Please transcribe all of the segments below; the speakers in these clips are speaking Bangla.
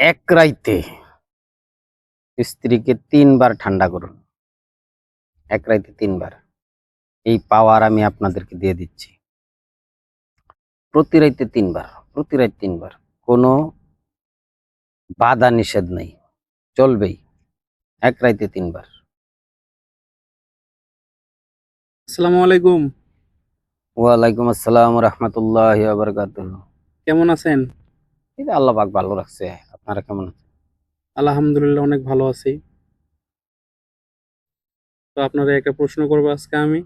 এক রাইতে স্ত্রীকে ৩ বার ঠান্ডা করুন। এক রাইতে ৩ বার। এই পাওয়ার আমি আপনাদেরকে দিয়ে দিচ্ছি। প্রতি রাইতে ৩ বার, প্রতি রাত ৩ বার। কোনো বাধা নিষেধ নেই, চলবেই। এক রাইতে ৩ বার। আসসালামু আলাইকুম। ওয়ালাইকুম আসসালাম রাহমাতুল্লাহি ওয়া বারাকাতুহু। কেমন আছেন? এই যে আল্লাহ পাক ভালো রাখছে। আপনারা কেমন আছেন? আলহামদুলিল্লাহ অনেক ভালো আছি। তো আপনাদের একটা প্রশ্ন করবো আজকে আমি।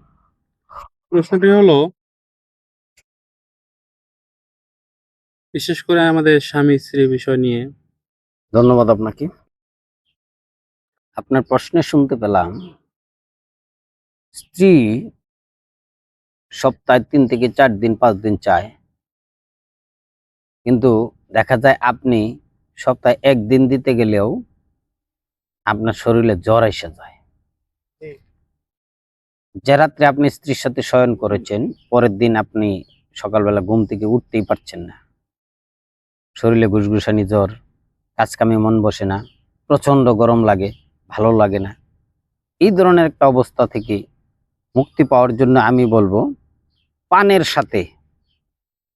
প্রশ্নটি হলো, বিশেষ করে আমাদের স্বামী-স্ত্রী বিষয় নিয়ে। ধন্যবাদ আপনাকে। আপনার প্রশ্নে শুনতে পেলাম, স্ত্রী সপ্তাহে ৩ থেকে ৪ দিন ৫ দিন চায়। কিন্তু দেখা যায় আপনি সপ্তাহে ১ দিন দিতে গেলেও আপনার শরীরে জ্বর এসে যায়। যে রাত্রে আপনি স্ত্রীর সাথে শয়ন করেছেন, পরের দিন আপনি সকালবেলা ঘুম থেকে উঠতেই পারছেন না। শরীরে গুসগুসানি জ্বর, কাজকামে মন বসে না, প্রচণ্ড গরম লাগে, ভালো লাগে না। এই ধরনের একটা অবস্থা থেকে মুক্তি পাওয়ার জন্য আমি বলবো, পানের সাথে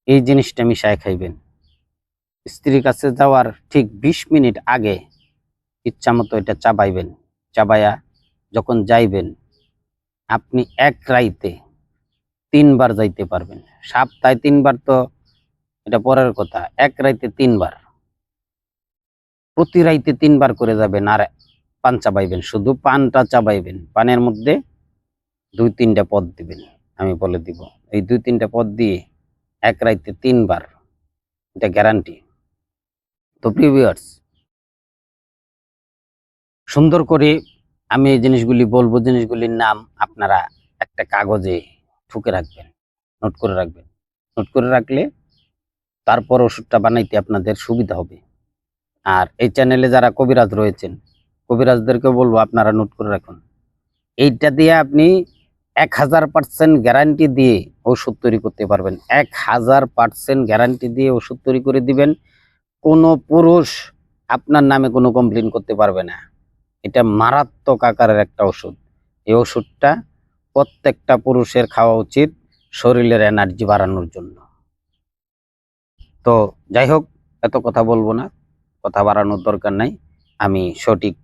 এই জিনিসটা মিশায় খাইবেন। স্ত্রীর কাছে যাওয়ার ঠিক ২০ মিনিট আগে ইচ্ছামতো এটা চাবাইবেন। চাবাইয়া যখন যাইবেন, আপনি এক রাইতে ৩ বার যাইতে পারবেন। সপ্তাহে ৩ বার তো এটা পরের কথা। এক রাইতে ৩ বার। প্রতি রাইতে ৩ বার করে যাবেন আর পান চাবাইবেন। শুধু পানটা চাবাইবেন। পানের মধ্যে ২-৩টা পদ দিবেন। আমি বলে দিব। এই ২-৩টা পদ দিয়ে এক রাইতে ৩ বার। এটা গ্যারান্টি। তো প্রিয় ভিউয়ার্স, সুন্দর করে আমি এই জিনিসগুলি বলবো, জিনিসগুলির নাম আপনারা একটা কাগজে ঠুকে রাখবেন, নোট করে রাখবেন। নোট করে রাখলে তারপর ওষুধটা বানাইতে আপনাদের সুবিধা হবে। আর এই চ্যানেলে যারা কবিরাজ রয়েছেন, কবিরাজদেরকেও বলবো আপনারা নোট করে রাখুন। এইটা দিয়ে আপনি ১০০০% গ্যারান্টি দিয়ে ওষুধ তৈরি করতে পারবেন। ১০০০% গ্যারান্টি দিয়ে ওষুধ তৈরি করে দিবেন। কোনো পুরুষ আপনার নামে কোনো কমপ্লেইন করতে পারবে না। এটা মারাত্মক আকারের একটা ওষুধ। এই ওষুধটা প্রত্যেকটা পুরুষের খাওয়া উচিত শরীরের এনার্জি বাড়ানোর জন্য। তো যাই হোক, এত কথা বলবো না, কথা বাড়ানোর দরকার নাই। আমি সঠিক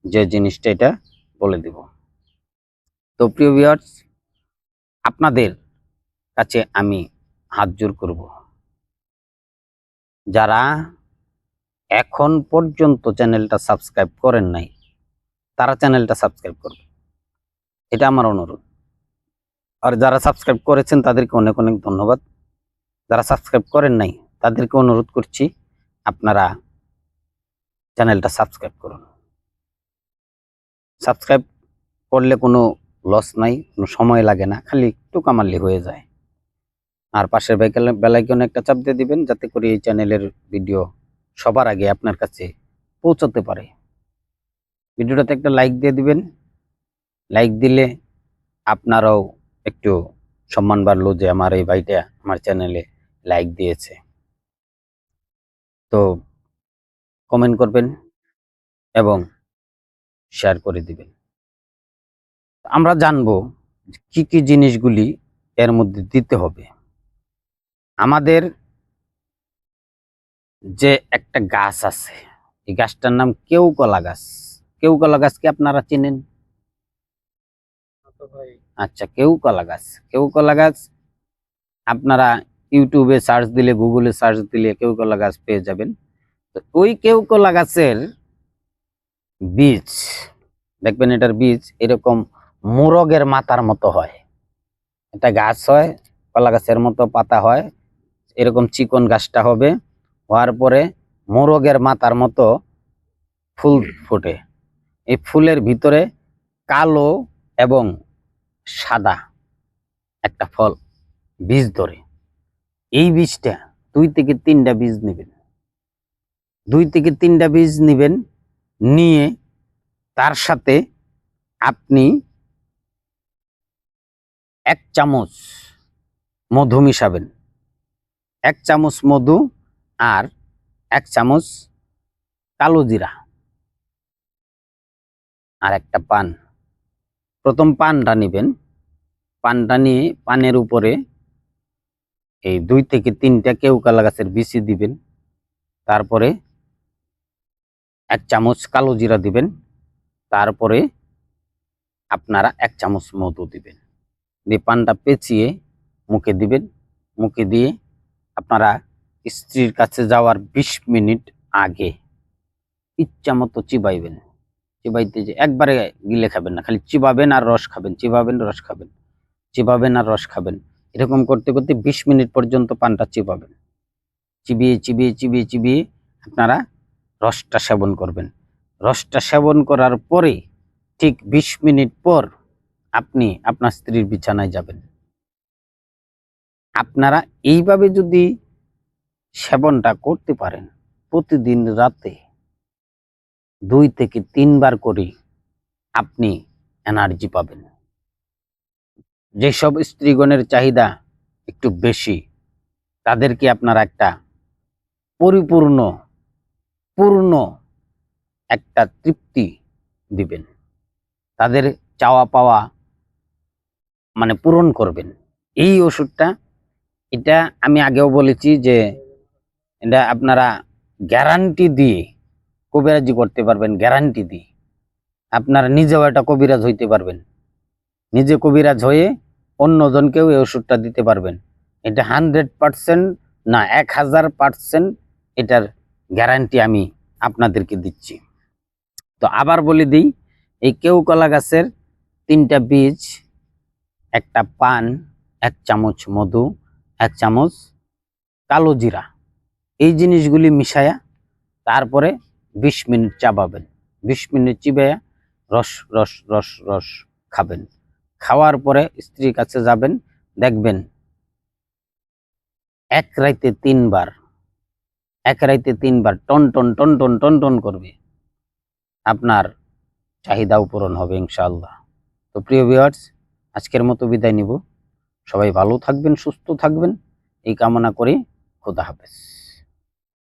যে জিনিসটা এটা বলে দিব। তো প্রিয় ভিউয়ার্স, আপনাদের কাছে আমি হাত জোর করব, যারা এখন পর্যন্ত চ্যানেলটা সাবস্ক্রাইব করেন নাই, তারা চ্যানেলটা সাবস্ক্রাইব করবে, এটা আমার অনুরোধ। আর যারা সাবস্ক্রাইব করেছেন তাদেরকে অনেক অনেক ধন্যবাদ। যারা সাবস্ক্রাইব করেন নাই তাদেরকে অনুরোধ করছি, আপনারা চ্যানেলটা সাবস্ক্রাইব করুন। সাবস্ক্রাইব করলে কোনো লস নাই, কোনো সময় লাগে না, খালি একটু কামালি হয়ে যায়। আর পাশের বেলাইকনে একটা চাপ দিয়ে দিবেন, যাতে করে এই চ্যানেলের ভিডিও সবার আগে আপনার কাছে পৌঁছতে পারে। ভিডিওটাতে একটা লাইক দিয়ে দিবেন। লাইক দিলে আপনারাও একটু সম্মান বাড়লো যে আমার এই ভাইটা আমার চ্যানেলে লাইক দিয়েছে। তো কমেন্ট করবেন এবং শেয়ার করে দিবেন। আমরা জানবো কি কি জিনিসগুলি এর মধ্যে দিতে হবে। আমাদের যে একটা গাছ আছে, এই গাছটার নাম কেউকলা গাছ। কেউকলা গাছ কি আপনারা চেনেন? আচ্ছা, কেউকলা গাছ। কেউকলা গাছ আপনারা ইউটিউবে সার্চ দিলে, গুগলে সার্চ দিলে কেউকলা গাছ পেয়ে যাবেন। তো ওই কেউকলা গাছের বীজ দেখবেন, এটার বীজ এরকম মোরগের মাথার মতো হয়। এটা গাছ হয়, কলা গাছের মতো পাতা হয়, এরকম চিকন গাছটা হবে। হওয়ার পরে মোরগের মাথার মতো ফুল ফোটে। এই ফুলের ভিতরে কালো এবং সাদা একটা ফল বীজ ধরে। এই বীজটা ২ থেকে ৩টা বীজ নেবেন। ২ থেকে ৩টা বীজ নেবেন, নিয়ে তার সাথে আপনি ১ চামচ মধু মিশাবেন। ১ চামচ মধু আর ১ চামচ কালো জিরা আর একটা পান। প্রথম পানটা নেবেন, পানটা নিয়ে পানের উপরে এই 2 থেকে 3টা কেউকালা গাছের বিচি দিবেন। তারপরে 1 চামচ কালো জিরা দিবেন। তারপরে আপনারা 1 চামচ মধু দিবেন। দিয়ে পানটা পেঁচিয়ে মুখে দিবেন। মুখে দিয়ে আপনারা স্ত্রীর কাছে যাওয়ার 20 মিনিট আগে ইচ্ছা মতো চিবাইবেন। চিবাইতে যে একবারে গিলে খাবেন না, খালি চিবাবেন আর রস খাবেন, চিবাবেন রস খাবেন, চিবাবেন আর রস খাবেন। এরকম করতে করতে 20 মিনিট পর্যন্ত পানটা চিবাবেন। চিবিয়ে চিবিয়ে চিবিয়ে চিবিয়ে আপনারা রসটা সেবন করবেন। রসটা সেবন করার পরে ঠিক 20 মিনিট পর আপনি আপনার স্ত্রীর বিছানায় যাবেন। আপনারা এইভাবে যদি সেবনটা করতে পারেন, প্রতিদিন রাতে 2 থেকে 3 বার করে আপনি এনার্জি পাবেন। যেসব স্ত্রীগণের চাহিদা একটু বেশি, তাদেরকে আপনারা একটা পূর্ণ একটা তৃপ্তি দিবেন। তাদের চাওয়া পাওয়া মানে পূরণ করবেন। এই ওষুধটা, এটা আমি আগেও বলেছি যে এটা আপনারা গ্যারান্টি দিয়ে কবিরাজি করতে পারবেন, গ্যারান্টি দিয়ে। আপনারা নিজেও একটা কবিরাজ হইতে পারবেন, নিজে কবিরাজ হয়ে অন্যজনকেও এই ওষুধটা দিতে পারবেন। এটা 100% না 1000% এটার গ্যারান্টি আমি আপনাদেরকে দিচ্ছি। তো আবার বলে দিই, এই কেউকলা গাছের 3টা বীজ, একটা পান, 1 চামচ মধু, 1 চামচ কালো জিরা, এই জিনিসগুলি মিশায়া তারপরে 20 মিনিট চাবাবেন। 20 মিনিট চিবাইয়া রস রস রস রস খাবেন। খাওয়ার পরে স্ত্রীর কাছে যাবেন, দেখবেন 1 রাইতে 3 বার, 1 রাইতে 3 বার টন টন টন টন টন টন করবে। আপনার চাহিদাও পূরণ হবে ইনশাআল্লাহ। তো প্রিয় ভিউয়ার্স, আজকের মতো বিদায় নিব। সবাই ভালো থাকবেন, সুস্থ থাকবেন, এই কামনা করি। খোদা হাফেজ।